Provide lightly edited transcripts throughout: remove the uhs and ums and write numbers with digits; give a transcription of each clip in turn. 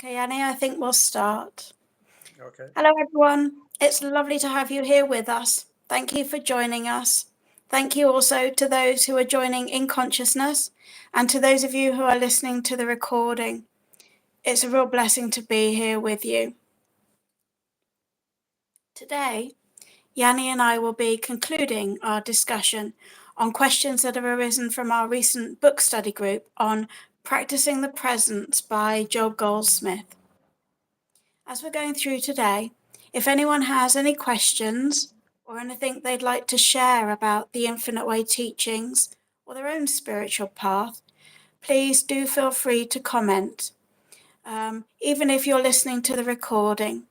Okay, Annie, I think we'll start. Okay. Hello, everyone. It's lovely to have you here with us. Thank you for joining us. Thank you also to those who are joining in consciousness and to those of you who are listening to the recording. It's a real blessing to be here with you. Today, Yanni and I will be concluding our discussion on questions that have arisen from our recent book study group on Practicing the Presence by Joel Goldsmith. As we're going through today, if anyone has any questions or anything they'd like to share about the Infinite Way teachings or their own spiritual path, please do feel free to comment, even if you're listening to the recording.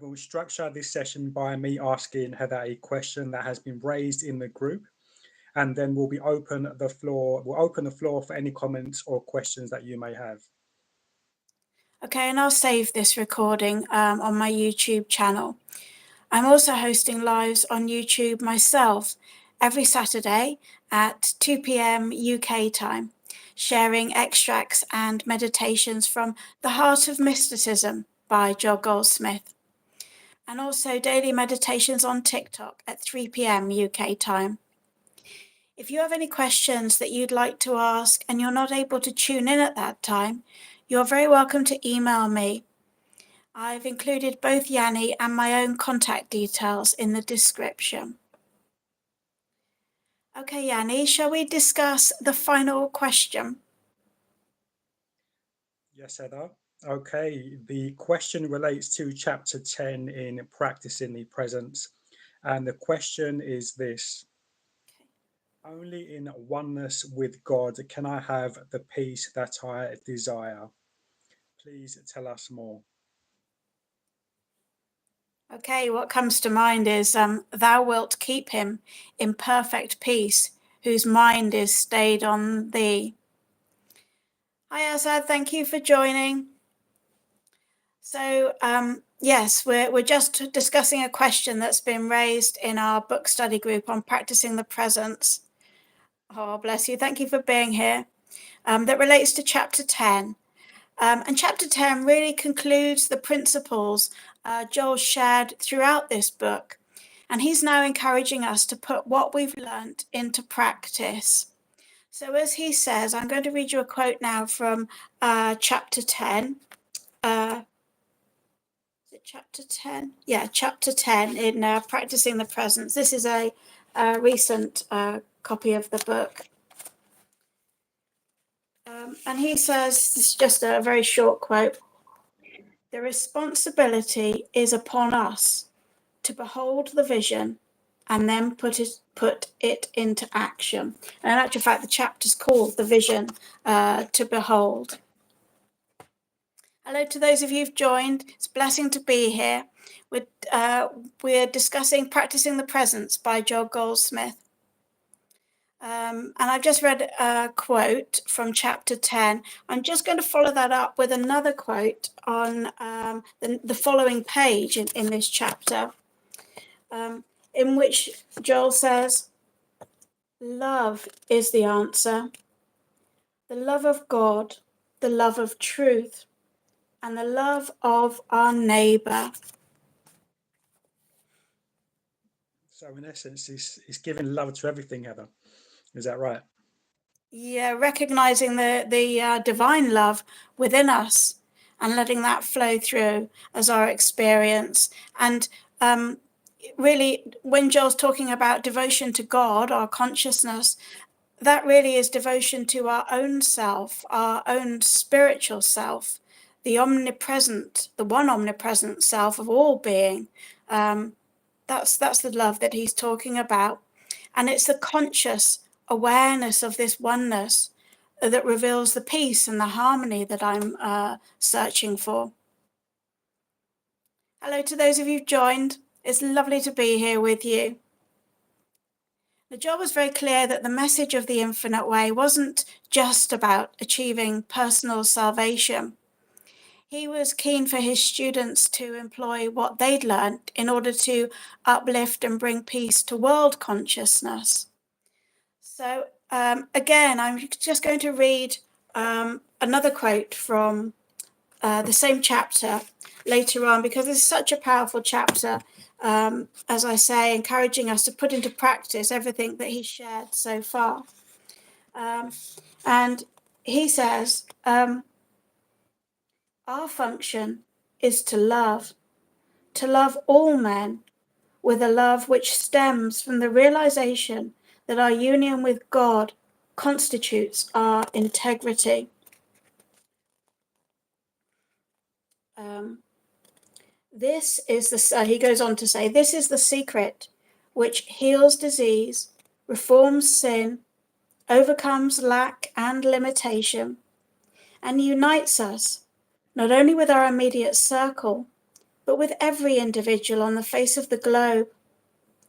We'll structure this session by me asking Heather a question that has been raised in the group, and then we'll open the floor for any comments or questions that you may have. Okay, and I'll save this recording on my YouTube channel. I'm also hosting lives on YouTube myself every Saturday at 2 p.m. UK time, sharing extracts and meditations from The Heart of Mysticism by Joel Goldsmith, and also daily meditations on TikTok at 3 p.m. UK time. If you have any questions that you'd like to ask and you're not able to tune in at that time, you're very welcome to email me. I've included both Yanni and my own contact details in the description. Okay, Yanni, shall we discuss the final question? Yes, Heather. Okay, the question relates to chapter 10 in Practicing the Presence, and the question is this. Only in oneness with God can I have the peace that I desire. Please tell us more. Okay, what comes to mind is thou wilt keep him in perfect peace, whose mind is stayed on thee. Hi, Azad, thank you for joining. So, yes, we're just discussing a question that's been raised in our book study group on practicing the presence. Oh, bless you. Thank you for being here. That relates to chapter 10. And chapter 10 really concludes the principles Joel shared throughout this book. And he's now encouraging us to put what we've learnt into practice. So as he says, I'm going to read you a quote now from chapter 10. Is it chapter 10? Yeah, chapter 10 in Practicing the Presence. This is a recent copy of the book. And he says, this is just a very short quote, "The responsibility is upon us to behold the vision and then put it into action." And in actual fact, the chapter's called The Vision to Behold. Hello to those of you who've joined. It's a blessing to be here. We're discussing Practicing the Presence by Joel Goldsmith. And I've just read a quote from chapter 10. I'm just going to follow that up with another quote on the following page in this chapter, in which Joel says, "Love is the answer. The love of God, the love of truth, and the love of our neighbour." So in essence, he's giving love to everything, Heather. Is that right? Yeah, recognizing the divine love within us and letting that flow through as our experience. And really, when Joel's talking about devotion to God, our consciousness, that really is devotion to our own self, our own spiritual self, the one omnipresent self of all being. That's the love that he's talking about. And it's the conscious awareness of this oneness that reveals the peace and the harmony that I'm searching for. Hello to those of you who've joined. It's lovely to be here with you. The Joel was very clear that the message of the Infinite Way wasn't just about achieving personal salvation. He was keen for his students to employ what they'd learnt in order to uplift and bring peace to world consciousness. So again, I'm just going to read another quote from the same chapter later on, because this is such a powerful chapter, as I say, encouraging us to put into practice everything that he shared so far. And he says, our function is to love all men with a love which stems from the realization that our union with God constitutes our integrity. This is he goes on to say, this is the secret which heals disease, reforms sin, overcomes lack and limitation, and unites us not only with our immediate circle, but with every individual on the face of the globe,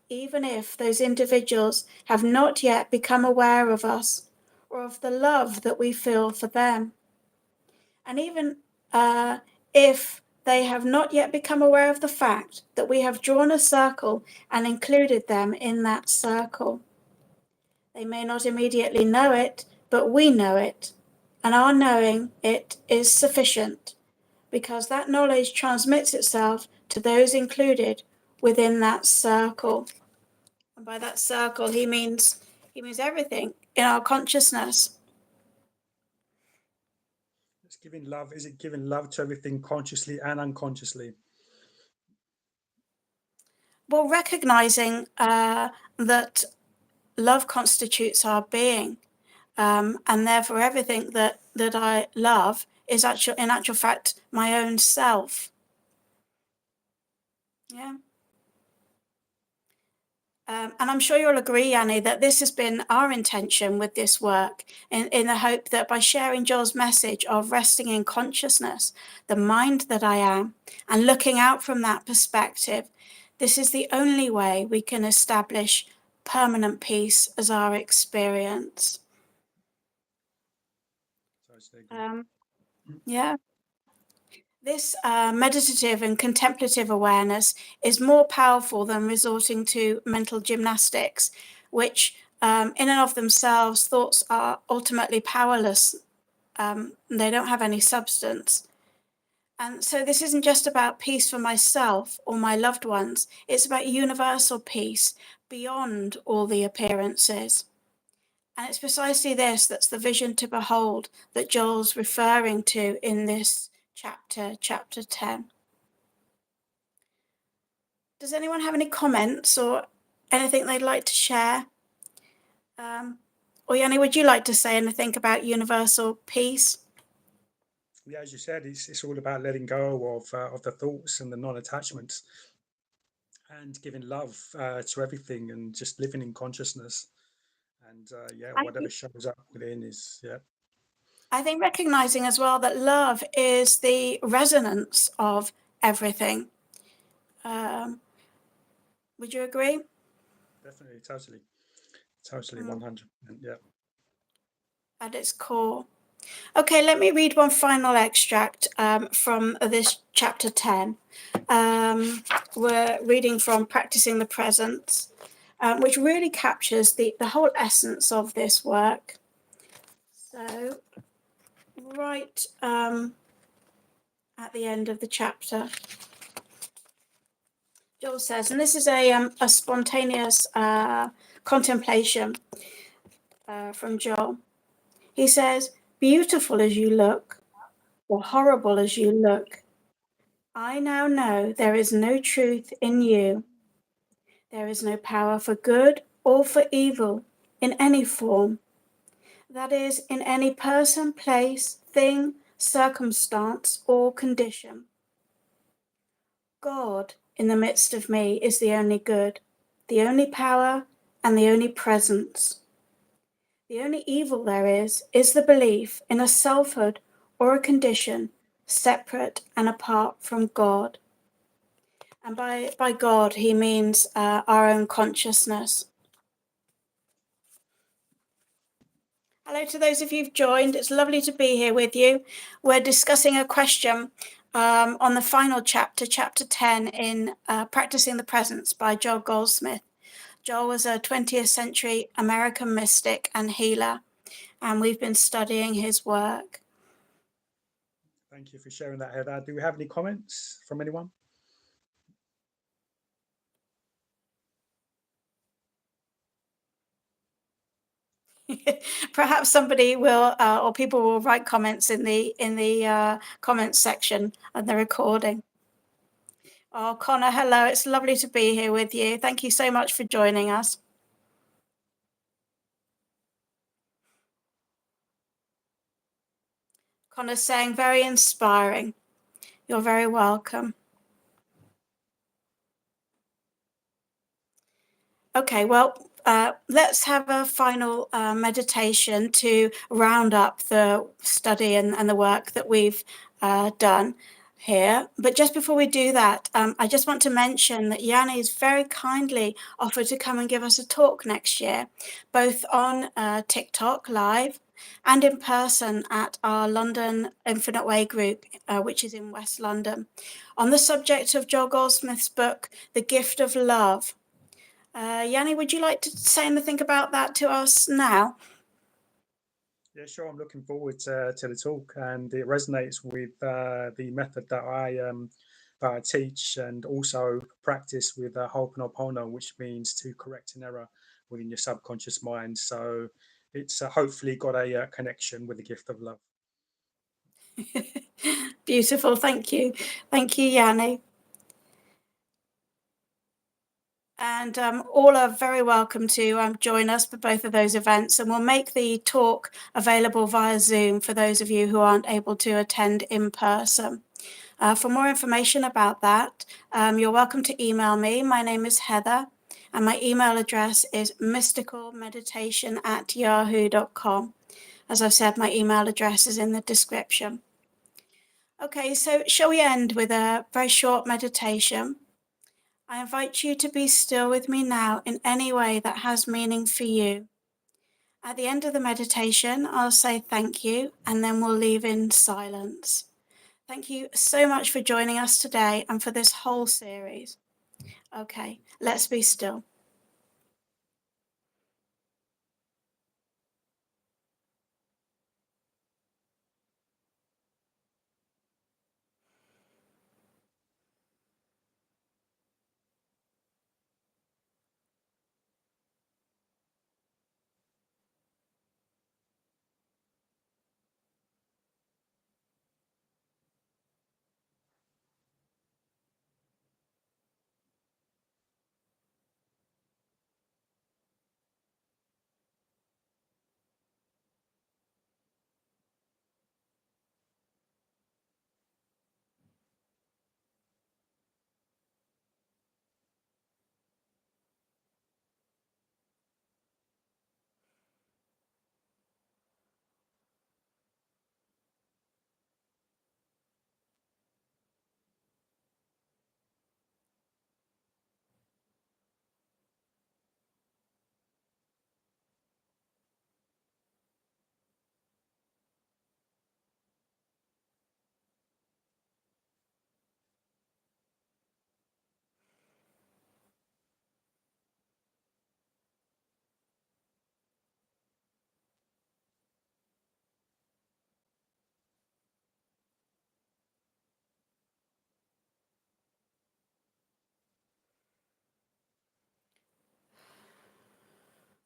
even if those individuals have not yet become aware of us or of the love that we feel for them. And even if they have not yet become aware of the fact that we have drawn a circle and included them in that circle. They may not immediately know it, but we know it, and our knowing it is sufficient, because that knowledge transmits itself to those included within that circle. And by that circle, he means everything in our consciousness. It's giving love. Is it giving love to everything consciously and unconsciously? Well, recognizing that love constitutes our being, and therefore everything that I love is in actual fact my own self. Yeah. And I'm sure you'll agree, Yanni, that this has been our intention with this work, in the hope that by sharing Joel's message of resting in consciousness, the mind that I am, and looking out from that perspective, this is the only way we can establish permanent peace as our experience. Yeah. This meditative and contemplative awareness is more powerful than resorting to mental gymnastics, which in and of themselves, thoughts are ultimately powerless. They don't have any substance. And so this isn't just about peace for myself or my loved ones. It's about universal peace beyond all the appearances. And it's precisely this that's the vision to behold that Joel's referring to in this chapter 10. Does anyone have any comments or anything they'd like to share? Or Yanni, would you like to say anything about universal peace? Yeah, as you said, it's all about letting go of the thoughts and the non-attachments, and giving love to everything, and just living in consciousness. And whatever shows up within is I think recognizing as well that love is the resonance of everything. Would you agree? Definitely, totally, 100%. Yeah. At its core. Okay, let me read one final extract from this chapter 10. We're reading from Practicing the Presence, which really captures the whole essence of this work. So, right at the end of the chapter, Joel says, and this is a spontaneous contemplation from Joel. He says, beautiful as you look, or horrible as you look, I now know there is no truth in you. There is no power for good or for evil in any form. That is, in any person, place, thing, circumstance, or condition. God in the midst of me is the only good, the only power, and the only presence. The only evil there is the belief in a selfhood or a condition separate and apart from God. And by God, he means our own consciousness. Hello to those of you who've joined. It's lovely to be here with you. We're discussing a question on the final chapter 10 in Practicing the Presence by Joel Goldsmith. Joel was a 20th century American mystic and healer. and we've been studying his work. Thank you for sharing that, Heather. Do we have any comments from anyone? Perhaps somebody will, or people will write comments in the comments section of the recording. Oh, Connor, hello. It's lovely to be here with you. Thank you so much for joining us. Connor's saying, very inspiring. You're very welcome. Okay, well, let's have a final meditation to round up the study and the work that we've done here. But just before we do that, I just want to mention that Yanni's very kindly offered to come and give us a talk next year, both on TikTok live and in person at our London Infinite Way group, which is in West London, on the subject of Joel Goldsmith's book, The Gift of Love. Yanni, would you like to say anything about that to us now? Yeah, sure. I'm looking forward to the talk, and it resonates with the method that I teach and also practice with Ho'oponopono, which means to correct an error within your subconscious mind. So it's hopefully got a connection with the gift of love. Beautiful. Thank you. Thank you, Yanni. And all are very welcome to join us for both of those events. And we'll make the talk available via Zoom for those of you who aren't able to attend in person. For more information about that, you're welcome to email me. My name is Heather, and my email address is mysticalmeditation@yahoo.com. As I've said, my email address is in the description. Okay, so shall we end with a very short meditation? I invite you to be still with me now in any way that has meaning for you. At the end of the meditation, I'll say thank you, and then we'll leave in silence. Thank you so much for joining us today and for this whole series. Okay, let's be still.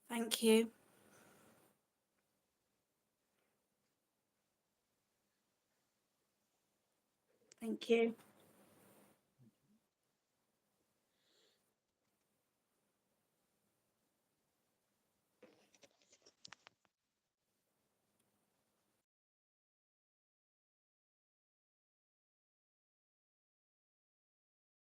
Thank you. Thank you.